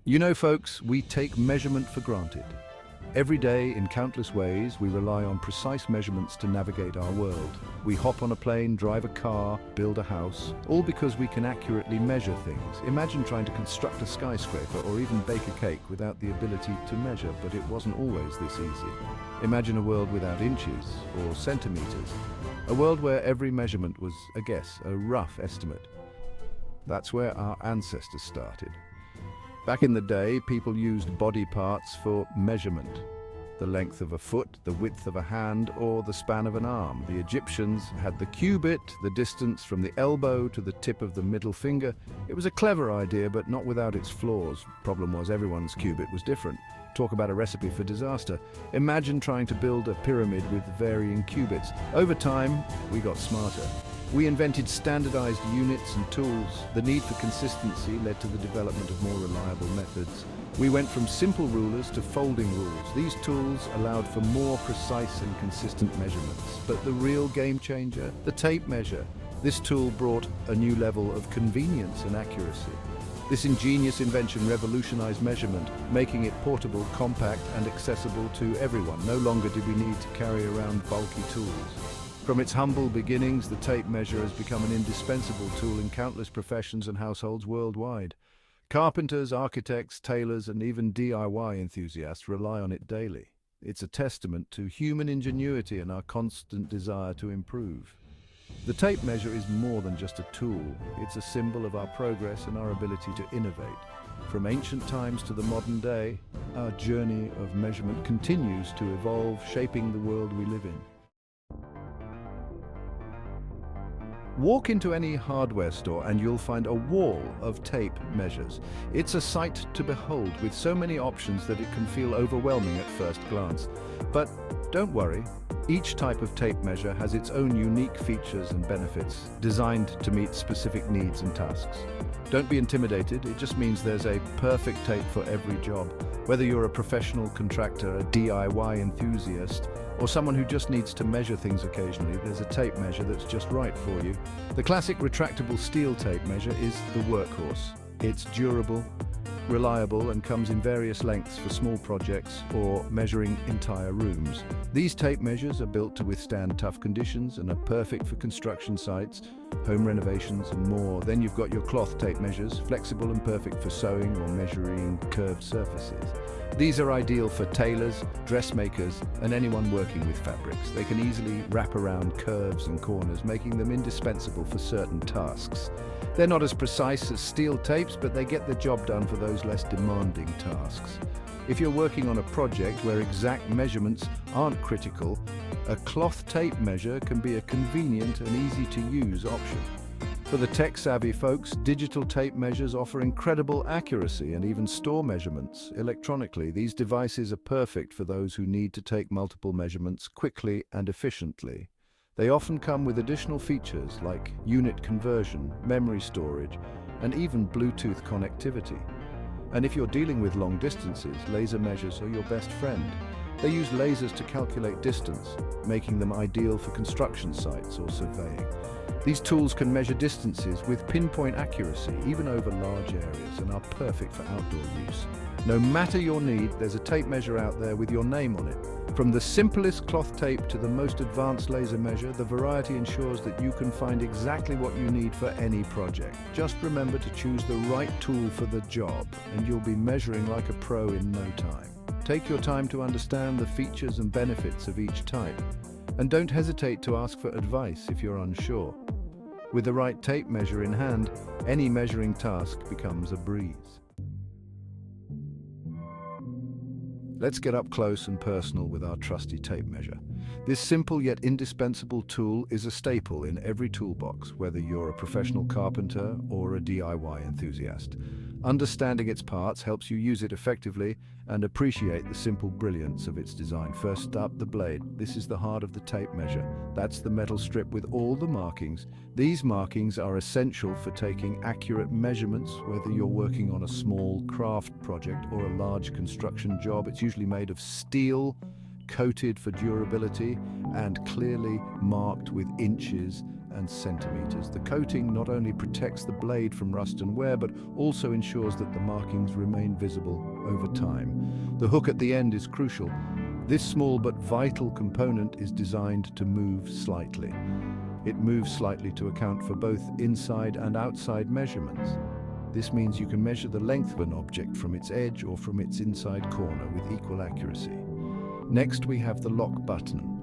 You know, folks, we take measurement for granted. Every day, in countless ways, we rely on precise measurements to navigate our world. We hop on a plane, drive a car, build a house, all because we can accurately measure things. Imagine trying to construct a skyscraper or even bake a cake without the ability to measure, but it wasn't always this easy. Imagine a world without inches or centimeters. A world where every measurement was a guess, a rough estimate. That's where our ancestors started. Back in the day, people used body parts for measurement. The length of a foot, the width of a hand, or the span of an arm. The Egyptians had the cubit, the distance from the elbow to the tip of the middle finger. It was a clever idea, but not without its flaws. Problem was, everyone's cubit was different. Talk about a recipe for disaster. Imagine trying to build a pyramid with varying cubits. Over time, we got smarter. We invented standardized units and tools. The need for consistency led to the development of more reliable methods. We went from simple rulers to folding rules. These tools allowed for more precise and consistent measurements. But the real game changer, the tape measure. This tool brought a new level of convenience and accuracy. This ingenious invention revolutionized measurement, making it portable, compact, and accessible to everyone. No longer did we need to carry around bulky tools. From its humble beginnings, the tape measure has become an indispensable tool in countless professions and households worldwide. Carpenters, architects, tailors, and even DIY enthusiasts rely on it daily. It's a testament to human ingenuity and our constant desire to improve. The tape measure is more than just a tool. It's a symbol of our progress and our ability to innovate. From ancient times to the modern day, our journey of measurement continues to evolve, shaping the world we live in. Walk into any hardware store and you'll find a wall of tape measures. It's a sight to behold, with so many options that it can feel overwhelming at first glance. But don't worry, each type of tape measure has its own unique features and benefits, designed to meet specific needs and tasks. Don't be intimidated, it just means there's a perfect tape for every job. Whether you're a professional contractor, a DIY enthusiast, or someone who just needs to measure things occasionally, there's a tape measure that's just right for you. The classic retractable steel tape measure is the workhorse. It's durable, reliable, and comes in various lengths for small projects or measuring entire rooms. These tape measures are built to withstand tough conditions and are perfect for construction sites, home renovations, and more. Then you've got your cloth tape measures, flexible and perfect for sewing or measuring curved surfaces. These are ideal for tailors, dressmakers, and anyone working with fabrics. They can easily wrap around curves and corners, making them indispensable for certain tasks. They're not as precise as steel tapes, but they get the job done for those less demanding tasks. If you're working on a project where exact measurements aren't critical, a cloth tape measure can be a convenient and easy-to-use option. For the tech-savvy folks, digital tape measures offer incredible accuracy and even store measurements electronically. These devices are perfect for those who need to take multiple measurements quickly and efficiently. They often come with additional features like unit conversion, memory storage, and even Bluetooth connectivity. And if you're dealing with long distances, laser measures are your best friend. They use lasers to calculate distance, making them ideal for construction sites or surveying. These tools can measure distances with pinpoint accuracy, even over large areas, and are perfect for outdoor use. No matter your need, there's a tape measure out there with your name on it. From the simplest cloth tape to the most advanced laser measure, the variety ensures that you can find exactly what you need for any project. Just remember to choose the right tool for the job, and you'll be measuring like a pro in no time. Take your time to understand the features and benefits of each type, and don't hesitate to ask for advice if you're unsure. With the right tape measure in hand, any measuring task becomes a breeze. Let's get up close and personal with our trusty tape measure. This simple yet indispensable tool is a staple in every toolbox, whether you're a professional carpenter or a DIY enthusiast. Understanding its parts helps you use it effectively and appreciate the simple brilliance of its design. First up, the blade. This is the heart of the tape measure. That's the metal strip with all the markings. These markings are essential for taking accurate measurements, whether you're working on a small craft project or a large construction job. It's usually made of steel, coated for durability, and clearly marked with inches and centimeters. The coating not only protects the blade from rust and wear, but also ensures that the markings remain visible over time. The hook at the end is crucial. This small but vital component is designed to move slightly. It moves slightly to account for both inside and outside measurements. This means you can measure the length of an object from its edge or from its inside corner with equal accuracy. Next, we have the lock button.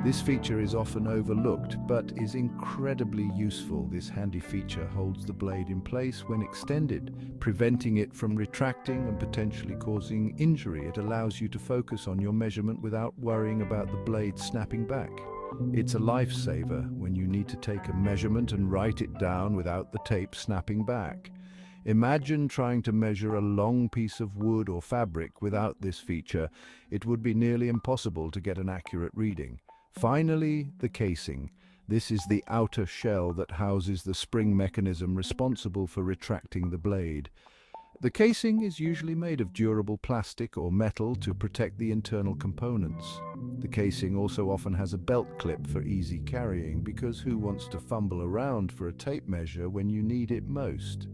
This feature is often overlooked, but is incredibly useful. This handy feature holds the blade in place when extended, preventing it from retracting and potentially causing injury. It allows you to focus on your measurement without worrying about the blade snapping back. It's a lifesaver when you need to take a measurement and write it down without the tape snapping back. Imagine trying to measure a long piece of wood or fabric without this feature. It would be nearly impossible to get an accurate reading. Finally, the casing. This is the outer shell that houses the spring mechanism responsible for retracting the blade. The casing is usually made of durable plastic or metal to protect the internal components. The casing also often has a belt clip for easy carrying, because who wants to fumble around for a tape measure when you need it most?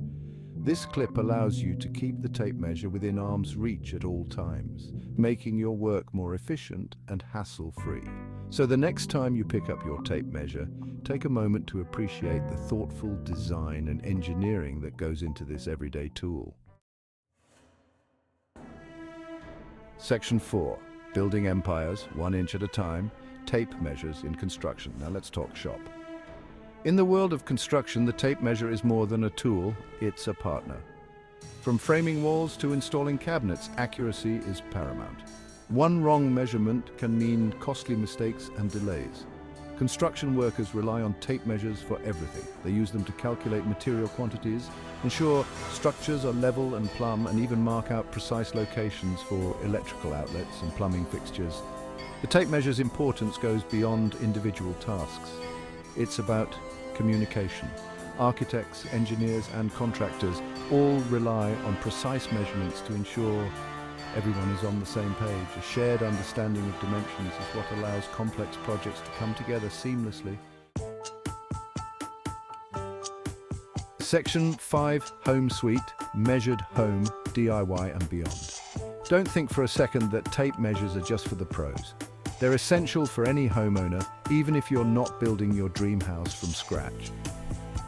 This clip allows you to keep the tape measure within arm's reach at all times, making your work more efficient and hassle-free. So the next time you pick up your tape measure, take a moment to appreciate the thoughtful design and engineering that goes into this everyday tool. Section 4. Building empires, 1 inch at a time. Tape measures in construction. Now let's talk shop. In the world of construction, the tape measure is more than a tool, it's a partner. From framing walls to installing cabinets, accuracy is paramount. One wrong measurement can mean costly mistakes and delays. Construction workers rely on tape measures for everything. They use them to calculate material quantities, ensure structures are level and plumb, and even mark out precise locations for electrical outlets and plumbing fixtures. The tape measure's importance goes beyond individual tasks. It's about communication. Architects, engineers, and contractors all rely on precise measurements to ensure everyone is on the same page. A shared understanding of dimensions is what allows complex projects to come together seamlessly. Section 5, Home Suite, Measured Home, DIY and Beyond. Don't think for a second that tape measures are just for the pros. They're essential for any homeowner, even if you're not building your dream house from scratch.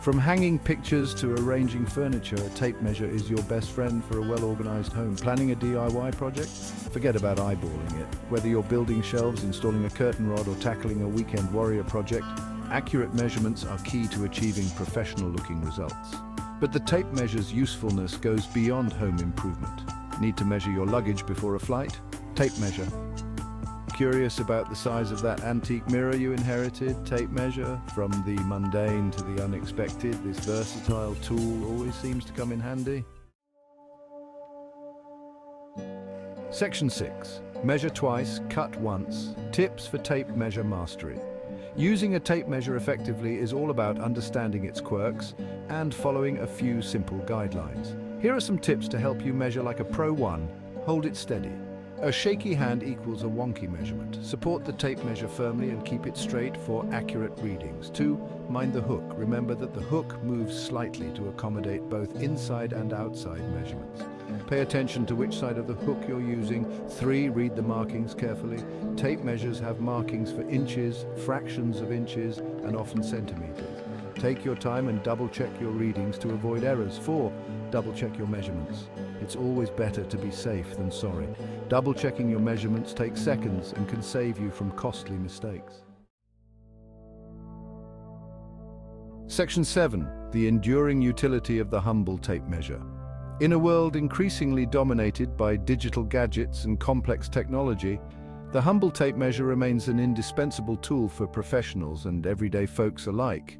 From hanging pictures to arranging furniture, a tape measure is your best friend for a well-organized home. Planning a DIY project? Forget about eyeballing it. Whether you're building shelves, installing a curtain rod, or tackling a weekend warrior project, accurate measurements are key to achieving professional-looking results. But the tape measure's usefulness goes beyond home improvement. Need to measure your luggage before a flight? Tape measure. Curious about the size of that antique mirror you inherited? Tape measure. From the mundane to the unexpected, this versatile tool always seems to come in handy. Section 6. Measure twice, cut once. Tips for tape measure mastery. Using a tape measure effectively is all about understanding its quirks and following a few simple guidelines. Here are some tips to help you measure like a pro. 1. Hold it steady. A shaky hand equals a wonky measurement. Support the tape measure firmly and keep it straight for accurate readings. 2. Mind the hook. Remember that the hook moves slightly to accommodate both inside and outside measurements. Pay attention to which side of the hook you're using. 3. Read the markings carefully. Tape measures have markings for inches, fractions of inches, and often centimeters. Take your time and double-check your readings to avoid errors. 4. Double-check your measurements. It's always better to be safe than sorry. Double-checking your measurements takes seconds and can save you from costly mistakes. Section 7. The enduring utility of the humble tape measure. In a world increasingly dominated by digital gadgets and complex technology, the humble tape measure remains an indispensable tool for professionals and everyday folks alike.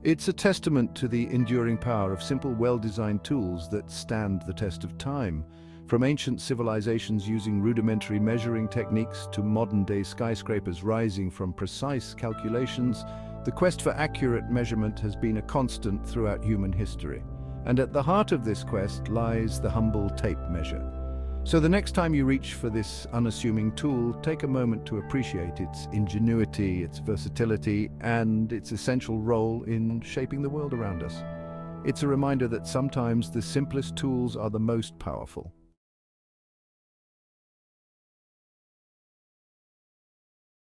It's a testament to the enduring power of simple, well-designed tools that stand the test of time. From ancient civilizations using rudimentary measuring techniques to modern-day skyscrapers rising from precise calculations, the quest for accurate measurement has been a constant throughout human history. And at the heart of this quest lies the humble tape measure. So the next time you reach for this unassuming tool, take a moment to appreciate its ingenuity, its versatility, and its essential role in shaping the world around us. It's a reminder that sometimes the simplest tools are the most powerful.